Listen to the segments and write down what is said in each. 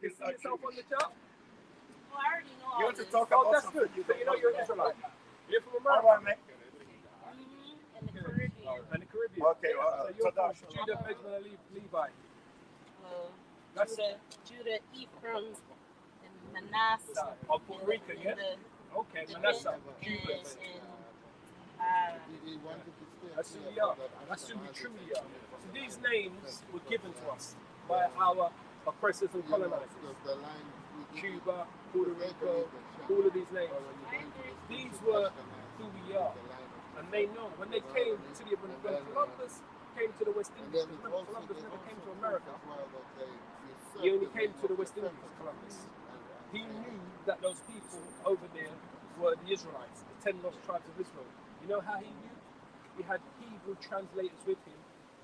You see yourself on the chart? Oh, I already know all You want to this. talk about that's good. So you know you're an Israelite. You're from America. And the Caribbean. And the Caribbean. Okay, so you're from Judah, Benjamin, and Levi. Judah, Ephraim, and Manasseh. Of Puerto Rico, yeah? Okay, Manasseh, Cubans. That's who we are. That's who we truly are. So these names were given to us by our oppressors and colonizers. Cuba, Puerto Rico, all of these names. These were who we are. And they know when they came to when Columbus came to the West Indies, remember Columbus never came to America. He only came to the West Indies, Columbus. He knew that those people over there were the Israelites, the 10 lost tribes of Israel. You know how he knew? He had Hebrew translators with him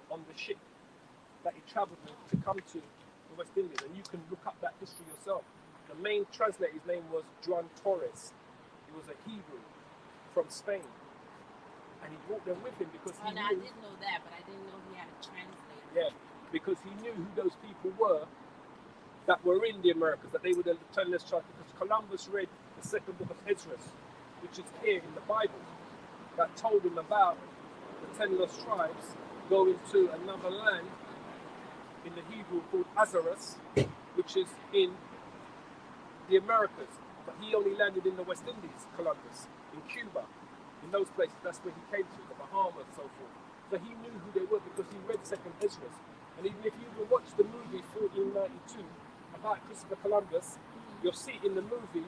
on the ship that he traveled with to come to the West Indies. And you can look up that history yourself. The main translator, his name was Juan Torres. He was a Hebrew from Spain. And he brought them with him because he knew... I did know that, but I didn't know he had a translator. Yeah, because he knew who those people were that were in the Americas, that they were the 10 lost tribes. Because Columbus read the second book of Ezra, which is here in the Bible, that told him about the 10 lost tribes going to another land in the Hebrew called Azarus, which is in the Americas. But he only landed in the West Indies, Columbus, in Cuba. In those places, that's where he came to, the Bahamas and so forth. So he knew who they were because he read Second Ezra. And even if you watch the movie 1492 about Christopher Columbus, you'll see in the movie,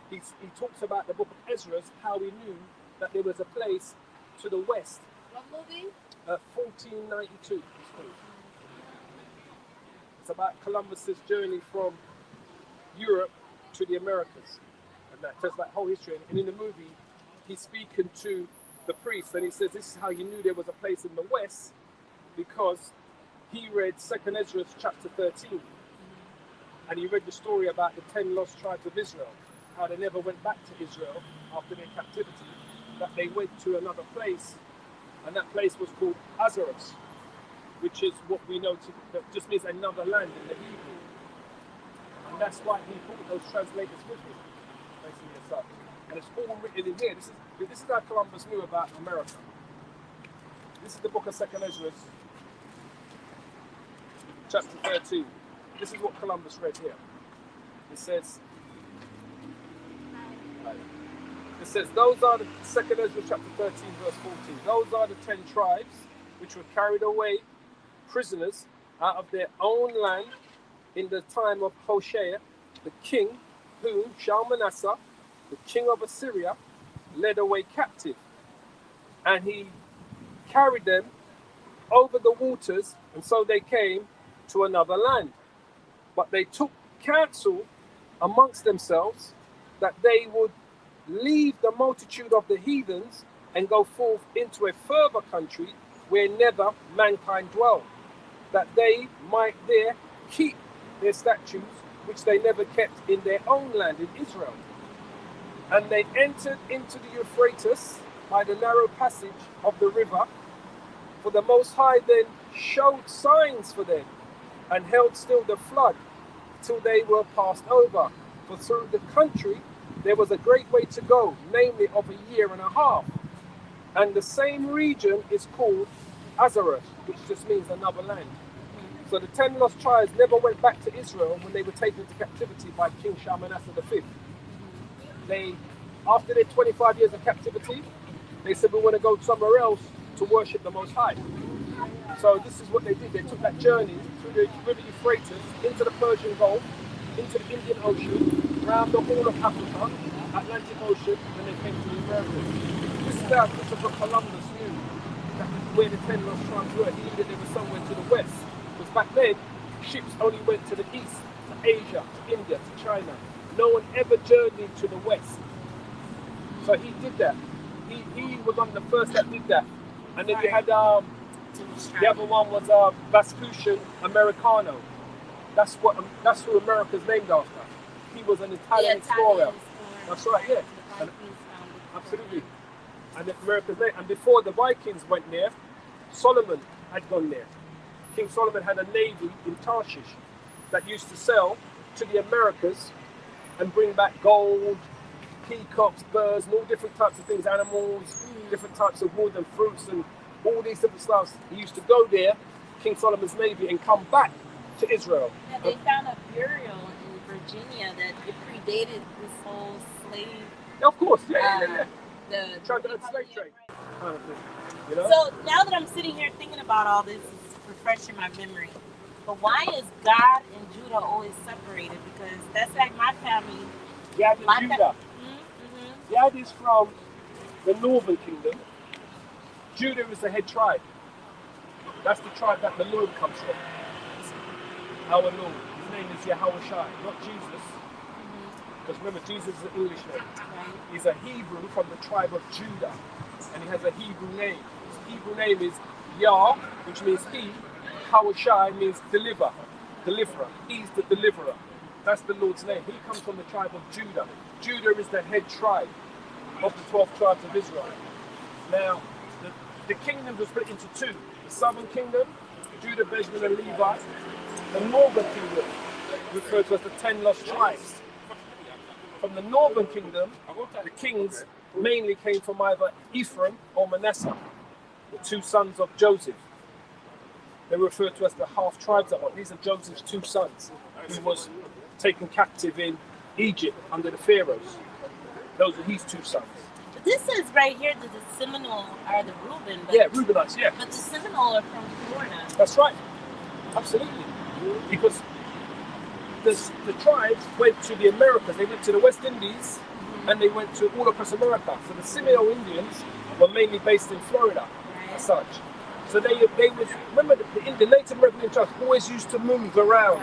he talks about the book of Ezra, how he knew that there was a place to the west. What movie? 1492. It's about Columbus's journey from Europe to the Americas. And that tells that whole history. And in the movie, he's speaking to the priest and he says this is how he knew there was a place in the west, because he read 2nd Ezra chapter 13 and he read the story about the 10 lost tribes of Israel, how they never went back to Israel after their captivity, that they went to another place, and that place was called Azarus, which is what we know that just means another land in the Hebrew. And that's why he brought those translators with him, basically as such. And it's all written in here. This is how Columbus knew about America. This is the book of 2nd Ezra, chapter 13. This is what Columbus read here. It says, those are the 2nd Ezra chapter 13, verse 14. Those are the 10 tribes which were carried away prisoners out of their own land in the time of Hoshea, the king, whom Shalmaneser, the king of Assyria, led away captive. And he carried them over the waters, and so they came to another land. But they took counsel amongst themselves that they would leave the multitude of the heathens and go forth into a further country where never mankind dwelled, that they might there keep their statutes which they never kept in their own land in Israel. And they entered into the Euphrates by the narrow passage of the river, for the Most High then showed signs for them and held still the flood till they were passed over. For through the country there was a great way to go, namely of a year and a half. And the same region is called Azareth, which just means another land. So the 10 lost tribes never went back to Israel when they were taken into captivity by King Shalmaneser V. They, after their 25 years of captivity, they said we want to go somewhere else to worship the Most High. So this is what they did. They took that journey through the river Euphrates, into the Persian Gulf, into the Indian Ocean, around the Horn of Africa, Atlantic Ocean, and they came to the Americas. This is how Christopher Columbus knew that where the 10 lost tribes were. He knew that they were somewhere to the west. Because back then, ships only went to the east, to Asia, to India, to China. No one ever journeyed to the west. So he did that. He was one of the first that did that. And then you had the other one was Vespucci Americano. That's who America's named after. He was an Italian explorer. That's right, yeah. And, absolutely. And America's name. And before the Vikings went there, Solomon had gone there. King Solomon had a navy in Tarshish that used to sell to the Americas and bring back gold, peacocks, birds, and all different types of things, animals, different types of wood and fruits and all these different stuff. He used to go there, King Solomon's Navy, and come back to Israel. Yeah, they found a burial in Virginia that it predated this whole slave. Of course, yeah. The Slave trade kind of thing, you know? So now that I'm sitting here thinking about all this, it's refreshing my memory. But why is God and Judah always separated? Because that's like my family. Gad and My Judah. Gad is from the northern kingdom. Judah is the head tribe. That's the tribe that the Lord comes from. Our Lord. His name is Yahweh Shai, not Jesus. Because remember, Jesus is an English name. Right. He's a Hebrew from the tribe of Judah. And he has a Hebrew name. His Hebrew name is Yah, which means he. Hawashai means deliverer. He's the deliverer. That's the Lord's name. He comes from the tribe of Judah. Judah is the head tribe of the 12 tribes of Israel. Now, the kingdoms are split into two. The southern kingdom, Judah, Benjamin, and Levi. The northern kingdom, referred to as the 10 lost tribes. From the northern kingdom, the kings mainly came from either Ephraim or Manasseh, the two sons of Joseph. They were referred to as the half tribes that one. These are Joseph's two sons, who was taken captive in Egypt under the pharaohs. Those are his two sons. But this is right here that the Seminole are the Reuben. But, Yeah, Reubenites, yeah. But the Seminole are from Florida. That's right. Absolutely. Because the tribes went to the Americas. They went to the West Indies and they went to all across America. So the Seminole Indians were mainly based in Florida as such. So they was, remember the Native American tribes always used to move around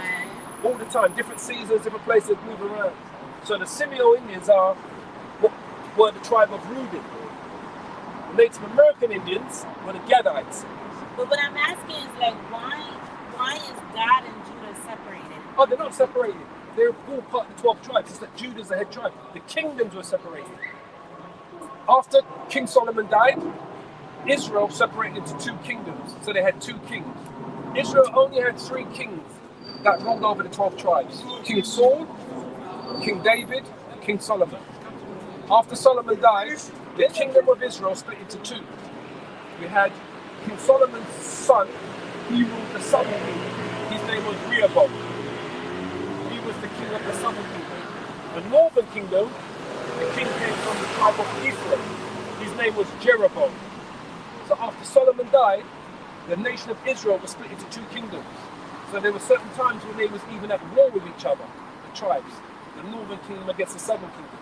all the time, different seasons, different places, move around. So the Seminole Indians were the tribe of Reuben. The Native American Indians were the Gadites. But what I'm asking is like, why is God and Judah separated? Oh, they're not separated. They're all part of the 12 tribes. It's that Judah's the head tribe. The kingdoms were separated. After King Solomon died, Israel separated into two kingdoms. So they had two kings. Israel only had 3 kings that ruled over the 12 tribes. King Saul, King David, King Solomon. After Solomon died, the kingdom of Israel split into 2. We had King Solomon's son. He ruled the southern kingdom. His name was Rehoboam. He was the king of the southern kingdom. The northern kingdom, the king came from the tribe of Ephraim. His name was Jeroboam. So after Solomon died, the nation of Israel was split into 2 kingdoms. So there were certain times when they was even at war with each other, the tribes. The northern kingdom against the southern kingdom.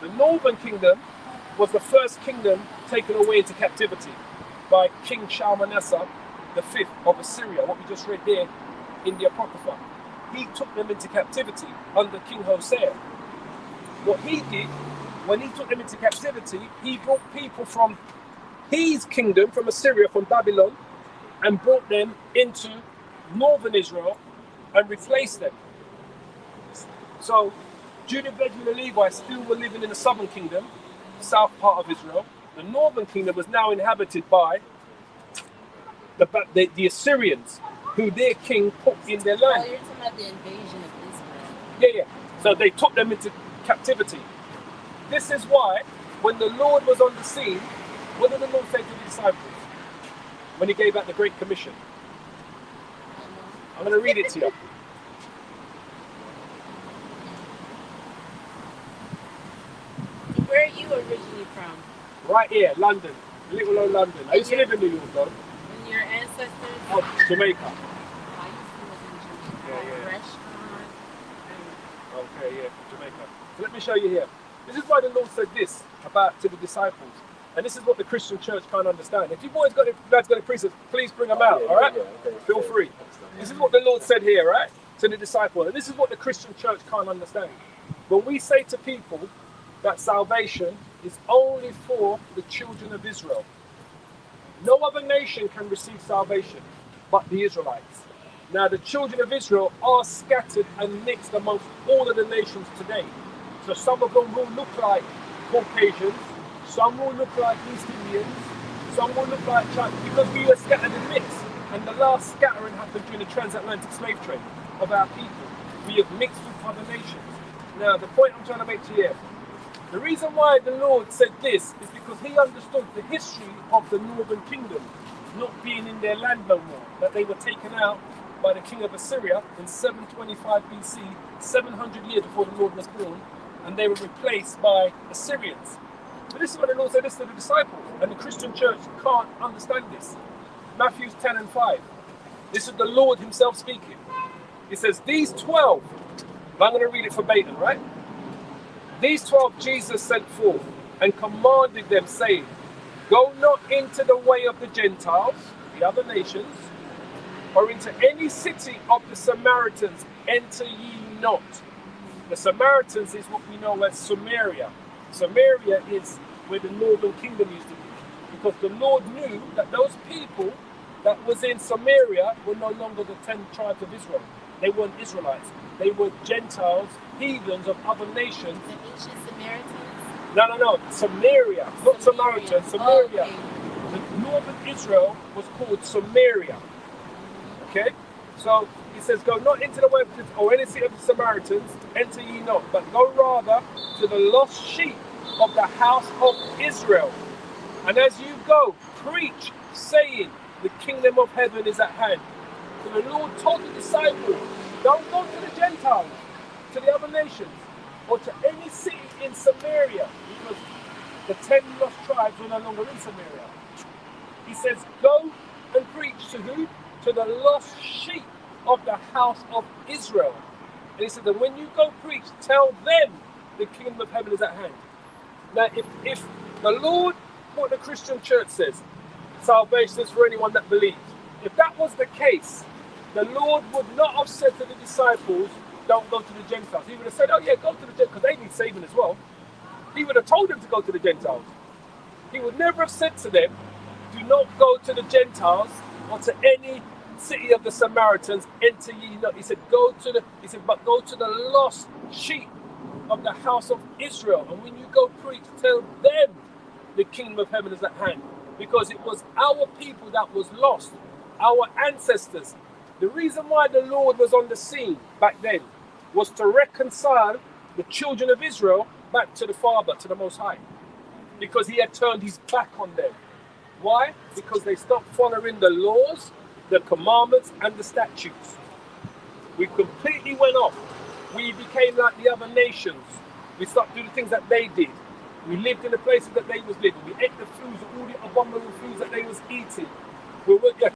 The northern kingdom was the first kingdom taken away into captivity by King Shalmaneser V of Assyria, what we just read there in the Apocrypha. He took them into captivity under King Hosea. What he did, when he took them into captivity, he brought people from his kingdom, from Assyria, from Babylon, and brought them into northern Israel and replaced them. So Judah, Benjamin, and Levi still were living in the southern kingdom, south part of Israel. The northern kingdom was now inhabited by the Assyrians, who their king put in their land. Oh, you're talking about the invasion of Israel. Yeah. So they took them into captivity. This is why, when the Lord was on the scene, what did the Lord say to the disciples when he gave out the Great Commission? I'm going to read it to you. Where are you originally from? Right here, London. Little old London. I used to live in New York, though. And your ancestors? Oh, Jamaica. I used to live in Jamaica. Yeah. Restaurant. Okay, yeah, Jamaica. So let me show you here. This is why the Lord said this about to the disciples. And this is what the Christian church can't understand. If you've always got a precepts, please bring them out, all right? Feel free. This is what the Lord said here, right? To the disciples. And this is what the Christian church can't understand. When we say to people that salvation is only for the children of Israel, no other nation can receive salvation but the Israelites. Now, the children of Israel are scattered and mixed amongst all of the nations today. So some of them will look like Caucasians, some will look like East Indians, some will look like Chinese, because we are scattered and mixed. And the last scattering happened during the transatlantic slave trade of our people. We have mixed with other nations. Now, the point I'm trying to make to you here, the reason why the Lord said this is because he understood the history of the northern kingdom not being in their land no more, that they were taken out by the king of Assyria in 725 BC, 700 years before the Lord was born, and they were replaced by Assyrians. But this is what the Lord said this to the disciples, and the Christian church can't understand this. Matthew 10 and 5. This is the Lord himself speaking. He says, these 12, I'm going to read it verbatim, right? These 12 Jesus sent forth and commanded them, saying, go not into the way of the Gentiles, the other nations, or into any city of the Samaritans, enter ye not. The Samaritans is what we know as Samaria. Samaria is where the northern kingdom used to be. Because the Lord knew that those people that was in Samaria were no longer the 10 tribes of Israel. They weren't Israelites. They were Gentiles, heathens of other nations. The ancient Samaritans? No. Samaria. Not Samaritan, Samaria. Okay. The northern Israel was called Samaria. Okay? So he says, go not into the way or any city of the Samaritans, enter ye not, but go rather to the lost sheep of the house of Israel. And as you go, preach, saying, the kingdom of heaven is at hand. So the Lord told the disciples, don't go to the Gentiles, to the other nations, or to any city in Samaria, because the 10 lost tribes were no longer in Samaria. He says, go and preach to who? To the lost sheep of the house of Israel. And he said that when you go preach, tell them the kingdom of heaven is at hand. Now, if the Lord, what the Christian church says, salvation is for anyone that believes. If that was the case, the Lord would not have said to the disciples, don't go to the Gentiles. He would have said, oh yeah, go to the Gentiles, because they need saving as well. He would have told them to go to the Gentiles. He would never have said to them, do not go to the Gentiles or to any city of the Samaritans, enter ye not. He said, but go to the lost sheep of the house of Israel. And when you go preach, tell them the kingdom of heaven is at hand. Because it was our people that was lost, our ancestors. The reason why the Lord was on the scene back then was to reconcile the children of Israel back to the Father, to the Most High. Because he had turned his back on them. Why? Because they stopped following the laws, the commandments, and the statutes. We completely went off. We became like the other nations. We stopped doing the things that they did. We lived in the places that they was living. We ate the foods, all the abominable foods that they was eating.